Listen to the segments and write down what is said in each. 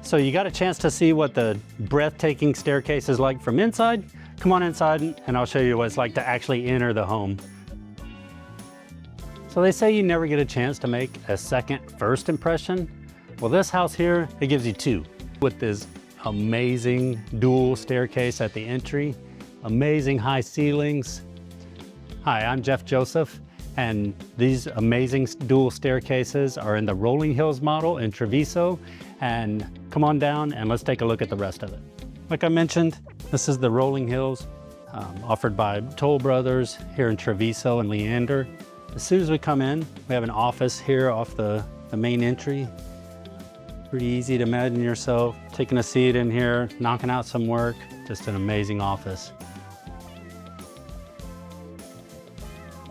So you got a chance to see what the breathtaking staircase is like from inside? Come on inside and I'll show you what it's like to actually enter the home. So they say you never get a chance to make a second first impression. Well, this house here, it gives you two. With this amazing dual staircase at the entry, amazing high ceilings. Hi, I'm Jeff Joseph, and these amazing dual staircases are in the Rolling Hills model in Traviso. And come on down and let's take a look at the rest of it. Like I mentioned, this is the Rolling Hills offered by Toll Brothers here in Traviso and Leander. As soon as we come in, we have an office here off the main entry. Pretty easy to imagine yourself taking a seat in here, knocking out some work. Just an amazing office.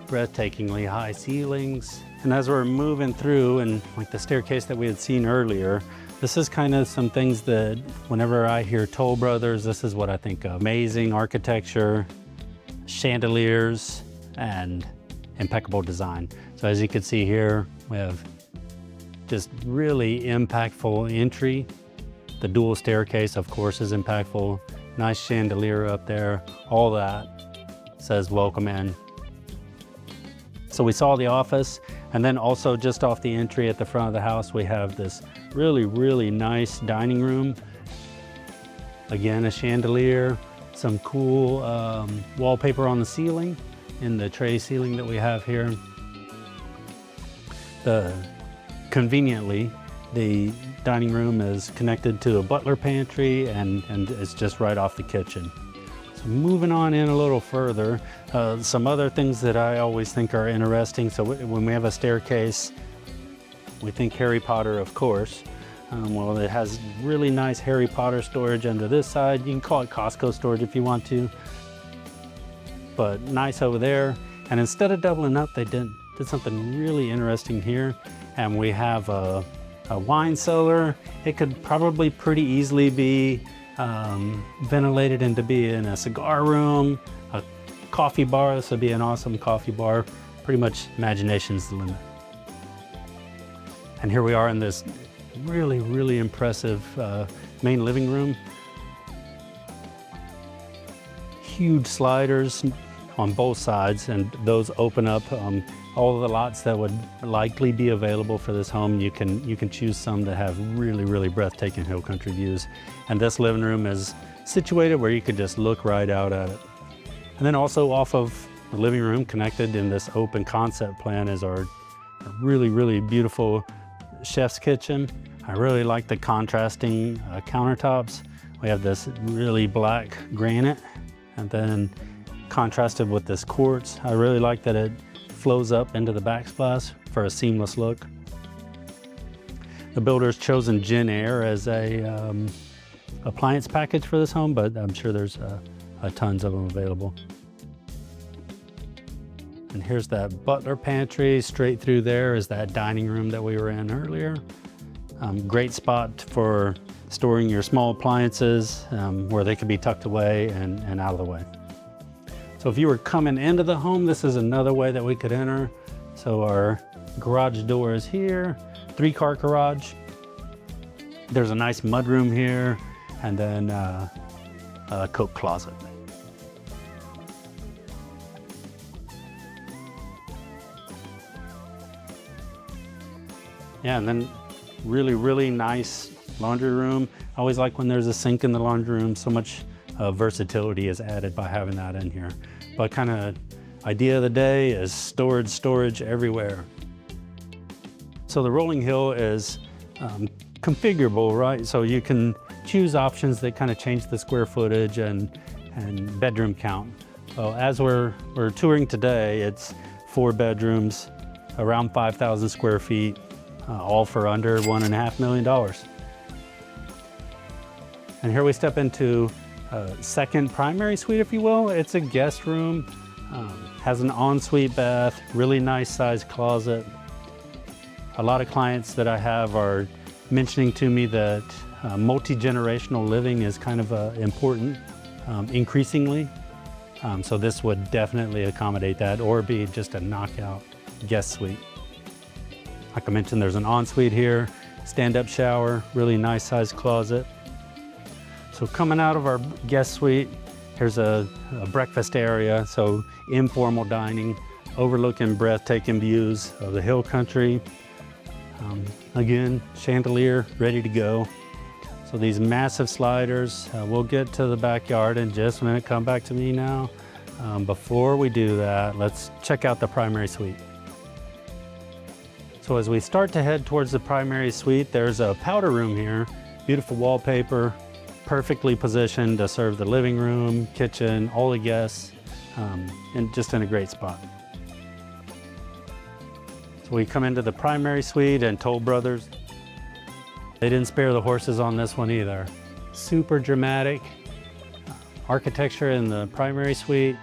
Breathtakingly high ceilings. And as we're moving through, and like the staircase that we had seen earlier, this is kind of some things that whenever I hear Toll Brothers, this is what I think of. Amazing architecture, chandeliers, and impeccable design. So as you can see here, we have just really impactful entry. The dual staircase, of course, is impactful. Nice chandelier up there. All that says welcome in. So we saw the office, and then also just off the entry at the front of the house, we have this really, really nice dining room. Again, a chandelier, some cool wallpaper on the ceiling in the tray ceiling that we have here. Conveniently, the dining room is connected to a butler pantry and it's just right off the kitchen. So moving on in a little further, some other things that I always think are interesting. So when we have a staircase, we think Harry Potter, of course. Well, it has really nice Harry Potter storage under this side. You can call it Costco storage if you want to, but nice over there. And instead of doubling up, they did something really interesting here. And we have a wine cellar. It could probably pretty easily be ventilated into being a cigar room, a coffee bar. This would be an awesome coffee bar. Pretty much imagination's the limit. And here we are in this really, really impressive main living room. Huge sliders on both sides, and those open up all of the lots that would likely be available for this home. You can choose some that have really, really breathtaking hill country views. And this living room is situated where you could just look right out at it. And then also off of the living room, connected in this open concept plan, is our really, really beautiful chef's kitchen. I really like the contrasting countertops. We have this really black granite, and then contrasted with this quartz. I really like that it flows up into the backsplash for a seamless look. The builder's chosen Gen Air as a appliance package for this home, but I'm sure there's tons of them available. And here's that butler pantry. Straight through there is that dining room that we were in earlier. Great spot for storing your small appliances where they could be tucked away and out of the way. So if you were coming into the home, this is another way that we could enter. So our garage door is here, 3-car garage. There's a nice mudroom here, and then a coat closet. Yeah, and then really, really nice laundry room. I always like when there's a sink in the laundry room. So much versatility is added by having that in here. But kind of idea of the day is storage everywhere. So the Rolling Hill is configurable, right? So you can choose options that kind of change the square footage and bedroom count. Well, as we're touring today, it's 4 bedrooms, around 5,000 square feet, all for under $1.5 million. And here we step into second primary suite, if you will. It's a guest room, has an ensuite bath, really nice sized closet. A lot of clients that I have are mentioning to me that multi-generational living is kind of important increasingly. So this would definitely accommodate that, or be just a knockout guest suite. Like I mentioned, there's an ensuite here, stand-up shower, really nice sized closet. So coming out of our guest suite, here's a breakfast area, so informal dining, overlooking breathtaking views of the hill country. Again, chandelier ready to go. So these massive sliders, we'll get to the backyard in just a minute. Come back to me now. Before we do that, let's check out the primary suite. So as we start to head towards the primary suite, there's a powder room here, beautiful wallpaper, perfectly positioned to serve the living room, kitchen, all the guests, and just in a great spot. So we come into the primary suite, and Toll Brothers, they didn't spare the horses on this one either. Super dramatic architecture in the primary suite,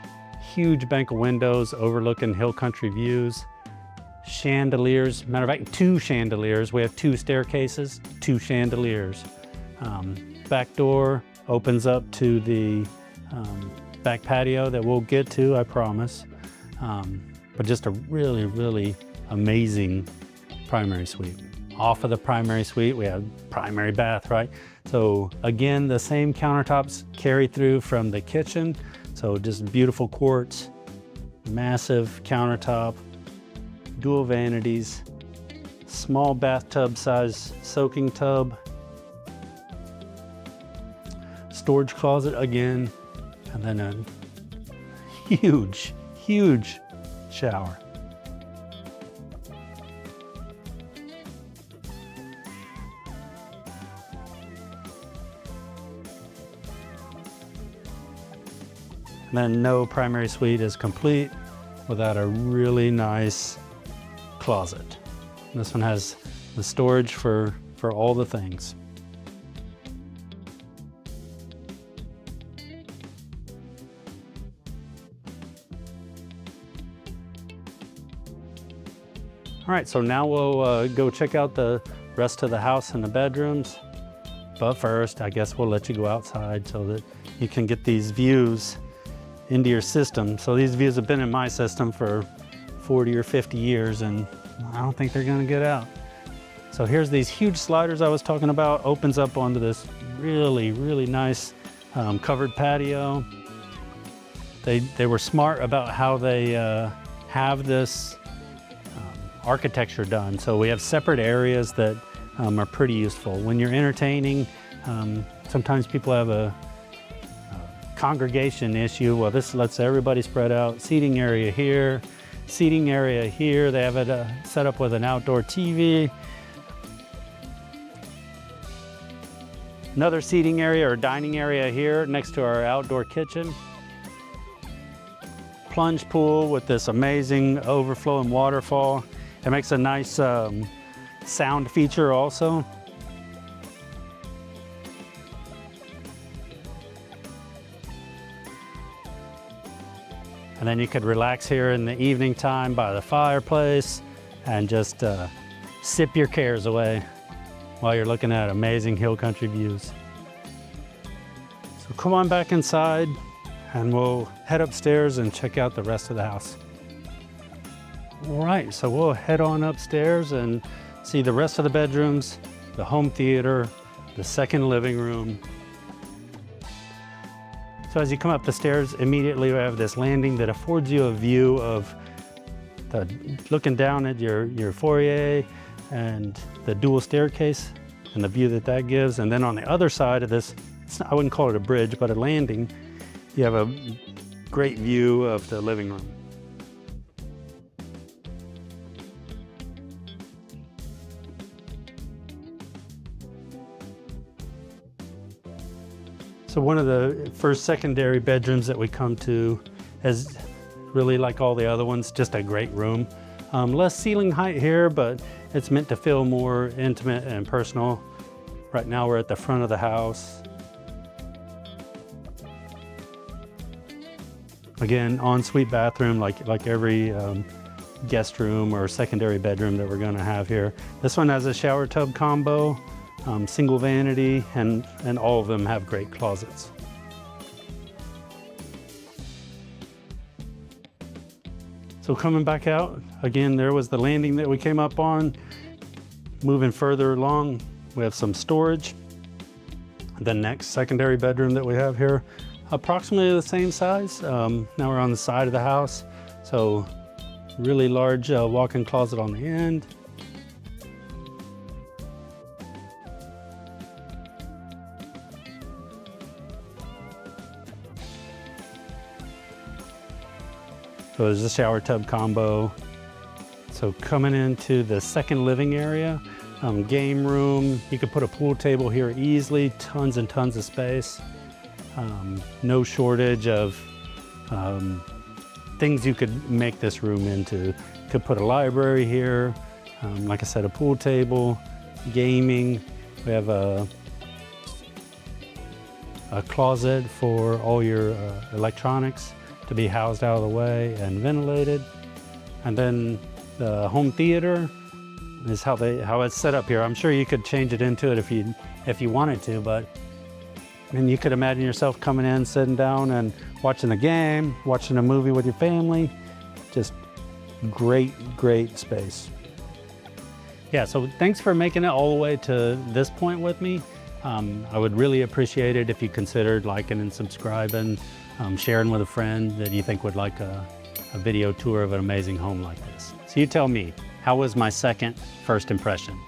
huge bank of windows overlooking hill country views, chandeliers, matter of fact, 2 chandeliers. We have 2 staircases, 2 chandeliers. Back door opens up to the back patio that we'll get to, I promise. But just a really, really amazing primary suite. Off of the primary suite, we have primary bath, right? So again, the same countertops carry through from the kitchen. So just beautiful quartz, massive countertop, dual vanities, small bathtub size soaking tub, storage closet again, and then a huge, huge shower. And then no primary suite is complete without a really nice closet. This one has the storage for all the things. All right, so now we'll go check out the rest of the house and the bedrooms. But first, I guess we'll let you go outside so that you can get these views into your system. So these views have been in my system for 40 or 50 years, and I don't think they're gonna get out. So here's these huge sliders I was talking about, opens up onto this really, really nice covered patio. They were smart about how they have this architecture done. So we have separate areas that are pretty useful. When you're entertaining, sometimes people have a congregation issue. Well, this lets everybody spread out. Seating area here, seating area here. They have it set up with an outdoor TV. Another seating area or dining area here next to our outdoor kitchen. Plunge pool with this amazing overflowing waterfall. It makes a nice sound feature also. And then you could relax here in the evening time by the fireplace and just sip your cares away while you're looking at amazing hill country views. So come on back inside and we'll head upstairs and check out the rest of the house. All right, so we'll head on upstairs and see the rest of the bedrooms, the home theater, the second living room. So as you come up the stairs, immediately we have this landing that affords you a view of looking down at your foyer and the dual staircase and the view that gives. And then on the other side of this, I wouldn't call it a bridge, but a landing, you have a great view of the living room. So one of the first secondary bedrooms that we come to is really like all the other ones, just a great room. Less ceiling height here, but it's meant to feel more intimate and personal. Right now we're at the front of the house. Again, ensuite bathroom like every guest room or secondary bedroom that we're gonna have here. This one has a shower tub combo. Single vanity, and all of them have great closets. So coming back out, again, there was the landing that we came up on. Moving further along, we have some storage. The next secondary bedroom that we have here, approximately the same size. Now we're on the side of the house, so really large walk-in closet on the end. So there's a shower tub combo. So coming into the second living area, game room, you could put a pool table here easily, tons and tons of space. No shortage of things you could make this room into. You could put a library here, like I said, a pool table, gaming. We have a closet for all your electronics to be housed out of the way and ventilated. And then the home theater is how it's set up here. I'm sure you could change it into it if you wanted to, but you could imagine yourself coming in, sitting down and watching the game, watching a movie with your family. Just great, great space. Yeah, so thanks for making it all the way to this point with me. I would really appreciate it if you considered liking and subscribing, sharing with a friend that you think would like a video tour of an amazing home like this. So you tell me, how was my first impression?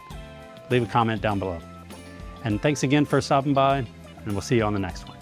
Leave a comment down below. And thanks again for stopping by, and we'll see you on the next one.